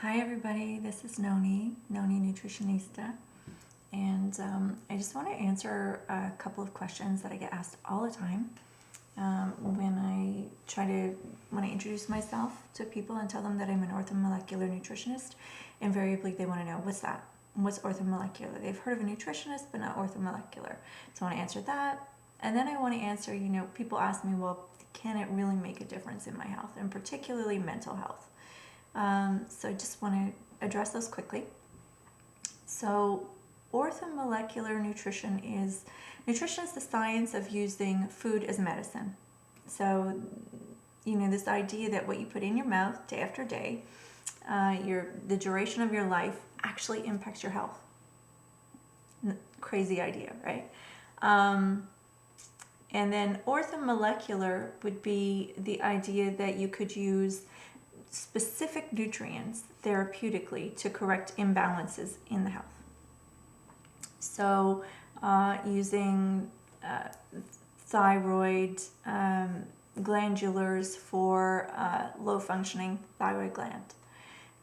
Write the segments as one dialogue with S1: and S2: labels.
S1: Hi everybody, this is Nonie Nutritionista, and I just want to answer a couple of questions that I get asked all the time when I introduce myself to people and tell them that I'm an orthomolecular nutritionist. Invariably they want to know, what's that? What's orthomolecular? They've heard of a nutritionist but not orthomolecular. So I want to answer that, and then I want to answer, people ask me, well, can it really make a difference in my health, and particularly mental health? So I just want to address those quickly. So orthomolecular nutrition is the science of using food as medicine. So, this idea that what you put in your mouth day after day, the duration of your life actually impacts your health. Crazy idea, right? And then orthomolecular would be the idea that you could use specific nutrients therapeutically to correct imbalances in the health. So using thyroid glandulars for low functioning thyroid gland.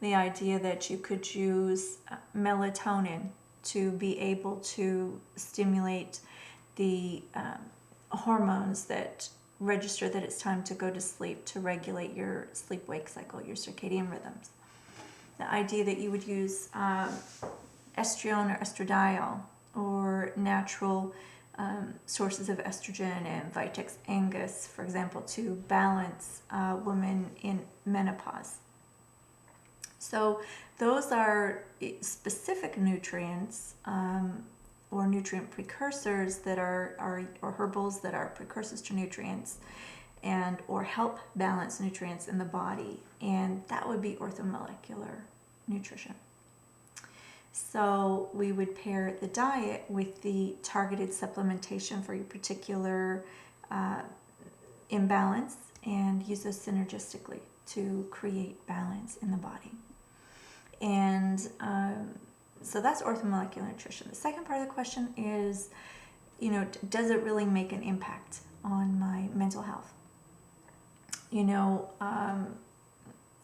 S1: The idea that you could use melatonin to be able to stimulate the hormones that register that it's time to go to sleep, to regulate your sleep-wake cycle, your circadian rhythms. The idea that you would use estrione or estradiol or natural sources of estrogen and Vitex Angus, for example, to balance women in menopause. So those are specific nutrients or nutrient precursors that are or herbals that are precursors to nutrients or help balance nutrients in the body, and that would be orthomolecular nutrition. So we would pair the diet with the targeted supplementation for your particular imbalance and use those synergistically to create balance in the body. And so that's orthomolecular nutrition. The second part of the question is, does it really make an impact on my mental health?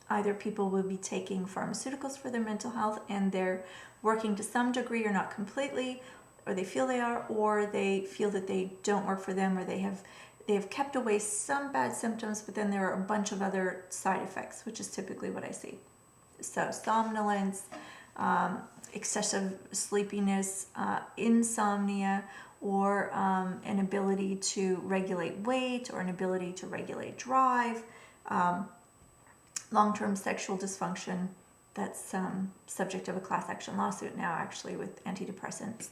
S1: Either people will be taking pharmaceuticals for their mental health and they're working to some degree or not completely, or they feel they are, or they feel that they don't work for them, or they have kept away some bad symptoms, but then there are a bunch of other side effects, which is typically what I see. So somnolence, excessive sleepiness, insomnia, or an ability to regulate weight or an ability to regulate drive, long-term sexual dysfunction. That's subject of a class action lawsuit now, actually, with antidepressants.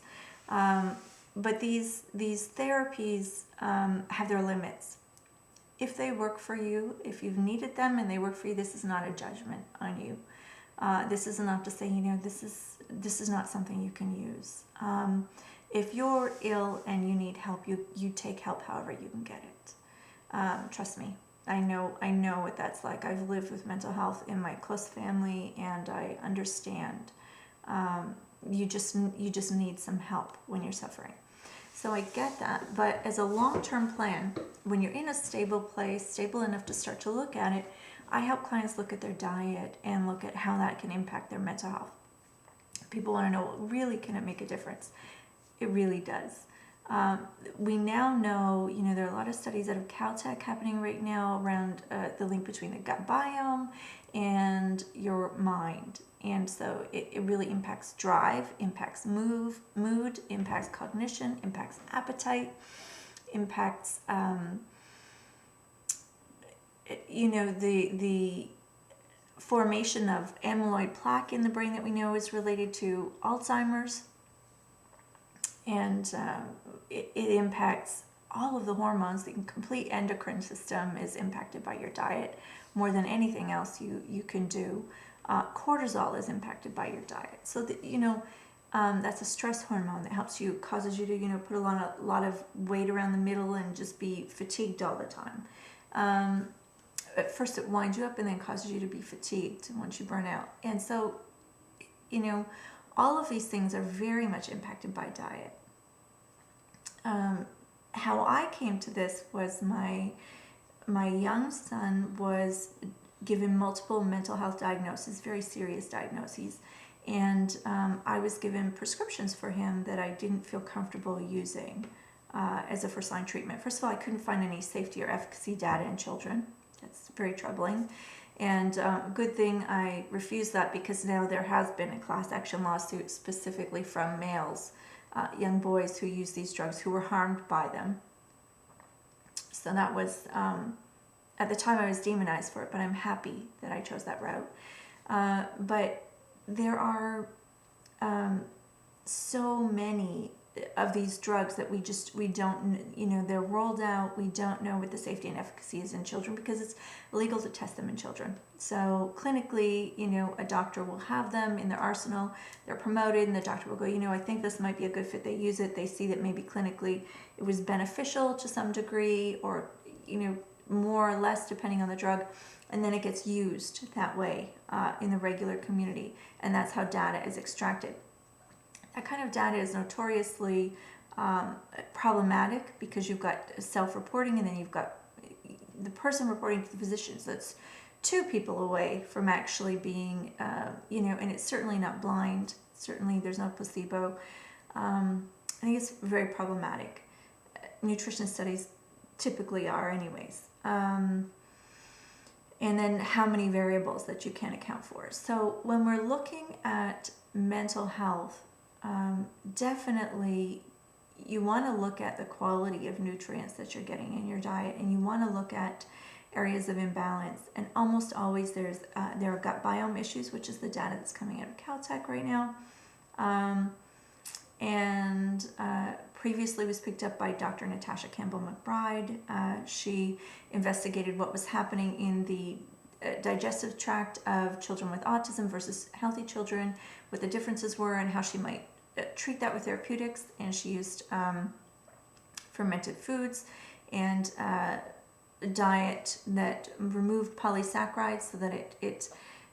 S1: But these therapies have their limits. If they work for you, if you've needed them and they work for you, this is not a judgment on you. This is enough to say, this is not something you can use. If you're ill and you need help, you take help however you can get it. Trust me, I know what that's like. I've lived with mental health in my close family, and I understand. You just need some help when you're suffering. So I get that, but as a long-term plan, when you're in a stable place, stable enough to start to look at it, I help clients look at their diet and look at how that can impact their mental health. People want to know, really, can it make a difference? It really does. We now know, there are a lot of studies out of Caltech happening right now around the link between the gut biome and your mind. And so it really impacts drive, impacts mood, impacts cognition, impacts appetite, impacts the formation of amyloid plaque in the brain that we know is related to Alzheimer's. And it impacts all of the hormones. The complete endocrine system is impacted by your diet more than anything else you can do. Cortisol is impacted by your diet. So that, that's a stress hormone that causes you to put a lot of weight around the middle and just be fatigued all the time. At first it winds you up and then causes you to be fatigued once you burn out. And so, all of these things are very much impacted by diet. How I came to this was my young son was given multiple mental health diagnoses, very serious diagnoses. And I was given prescriptions for him that I didn't feel comfortable using as a first-line treatment. First of all, I couldn't find any safety or efficacy data in children. That's very troubling. And good thing I refused that, because now there has been a class action lawsuit specifically from males, young boys who use these drugs who were harmed by them. So that was, at the time I was demonized for it, but I'm happy that I chose that route. But there are so many of these drugs that we don't, they're rolled out. We don't know what the safety and efficacy is in children because it's illegal to test them in children. So clinically, a doctor will have them in their arsenal. They're promoted, and the doctor will go, I think this might be a good fit. They use it. They see that maybe clinically it was beneficial to some degree, or, more or less depending on the drug. And then it gets used that way in the regular community. And that's how data is extracted. That kind of data is notoriously problematic, because you've got self-reporting, and then you've got the person reporting to the physicians. That's two people away from actually being, and it's certainly not blind. Certainly there's no placebo. I think it's very problematic. Nutrition studies typically are anyways. And then how many variables that you can account for. So when we're looking at mental health, definitely you want to look at the quality of nutrients that you're getting in your diet, and you want to look at areas of imbalance. And almost always there are gut biome issues, which is the data that's coming out of Caltech right now. Previously was picked up by Dr. Natasha Campbell McBride. She investigated what was happening in the digestive tract of children with autism versus healthy children, what the differences were, and how she might treat that with therapeutics. And she used fermented foods and a diet that removed polysaccharides, so that it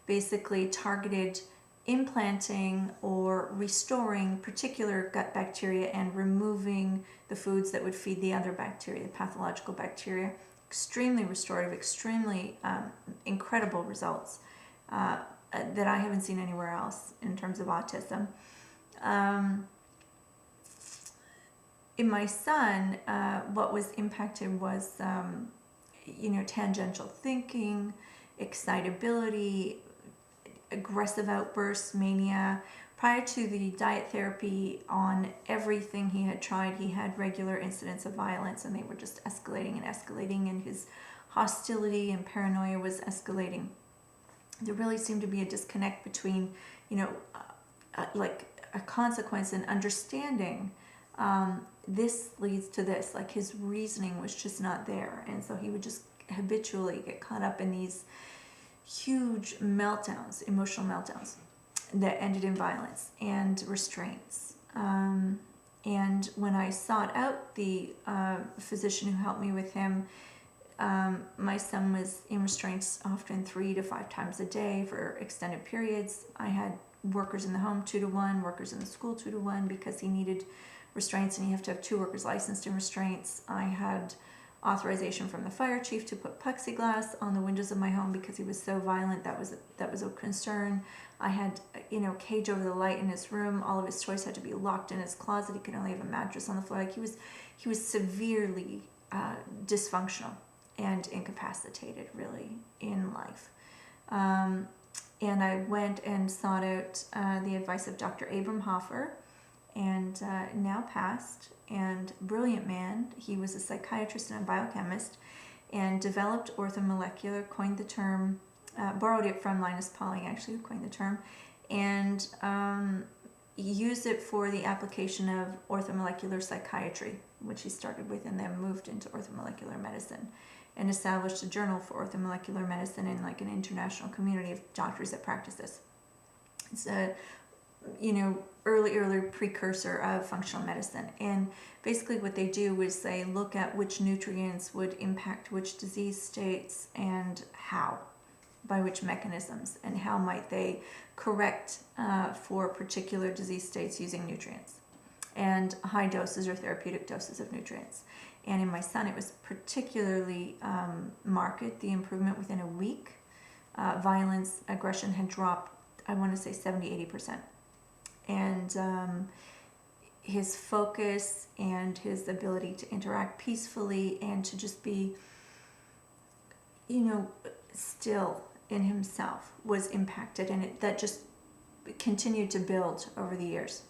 S1: basically targeted implanting or restoring particular gut bacteria and removing the foods that would feed the other bacteria, the pathological bacteria. Extremely restorative, extremely incredible results that I haven't seen anywhere else in terms of autism. In my son, what was impacted was, tangential thinking, excitability, aggressive outbursts, mania. Prior to the diet therapy, on everything he had tried, he had regular incidents of violence, and they were just escalating and escalating, and his hostility and paranoia was escalating. There really seemed to be a disconnect between, like a consequence and understanding. This leads to this. Like, his reasoning was just not there, and so he would just habitually get caught up in these huge meltdowns, emotional meltdowns that ended in violence and restraints. And when I sought out the physician who helped me with him, my son was in restraints often 3 to 5 times a day for extended periods. I had workers in the home 2 to 1, workers in the school 2 to 1, because he needed restraints, and you have to have 2 workers licensed in restraints. I had authorization from the fire chief to put plexiglass on the windows of my home because he was so violent. That was a concern. I had, cage over the light in his room. All of his toys had to be locked in his closet. He could only have a mattress on the floor. Like, he was severely dysfunctional and incapacitated, really, in life. And I went and sought out the advice of Dr. Abram Hoffer, and now passed and brilliant man. He was a psychiatrist and a biochemist, and developed Orthomolecular, coined the term, borrowed it from Linus Pauling, actually, who coined the term, and used it for the application of orthomolecular psychiatry, which he started with, and then moved into orthomolecular medicine, and established a journal for orthomolecular medicine and like an international community of doctors that practice this. It's a early precursor of functional medicine. And basically what they do is they look at which nutrients would impact which disease states and how, by which mechanisms, and how might they correct for particular disease states using nutrients and high doses or therapeutic doses of nutrients. And in my son, it was particularly marked, the improvement within a week violence, aggression had dropped, I want to say 70-80%. And his focus and his ability to interact peacefully and to just be, still in himself was impacted, and that just continued to build over the years.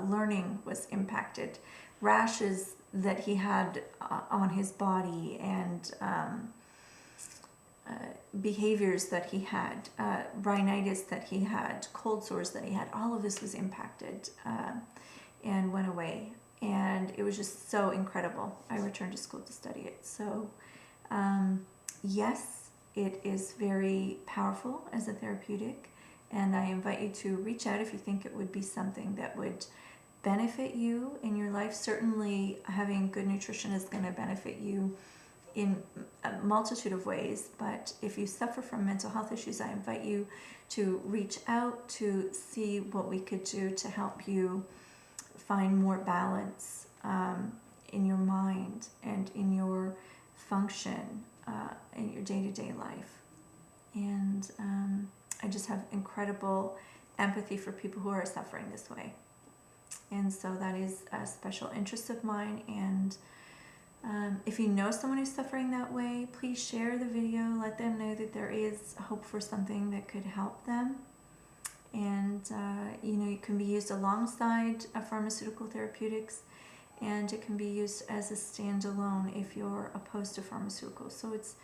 S1: Learning was impacted. Rashes that he had on his body, and behaviors that he had, rhinitis that he had, cold sores that he had, all of this was impacted and went away. And it was just so incredible. I returned to school to study it. So yes, it is very powerful as a therapeutic, and I invite you to reach out if you think it would be something that would benefit you in your life. Certainly having good nutrition is going to benefit you in a multitude of ways, but if you suffer from mental health issues, I invite you to reach out to see what we could do to help you find more balance in your mind and in your function in your day-to-day life. And I just have incredible empathy for people who are suffering this way. And so that is a special interest of mine. And if you know someone who's suffering that way, please share the video. Let them know that there is hope for something that could help them. And, it can be used alongside pharmaceutical therapeutics, and it can be used as a standalone if you're opposed to pharmaceuticals. So it's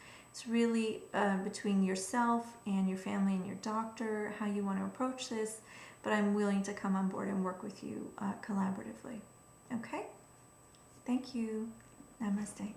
S1: really between yourself and your family and your doctor, how you want to approach this, but I'm willing to come on board and work with you collaboratively. Okay? Thank you. Namaste.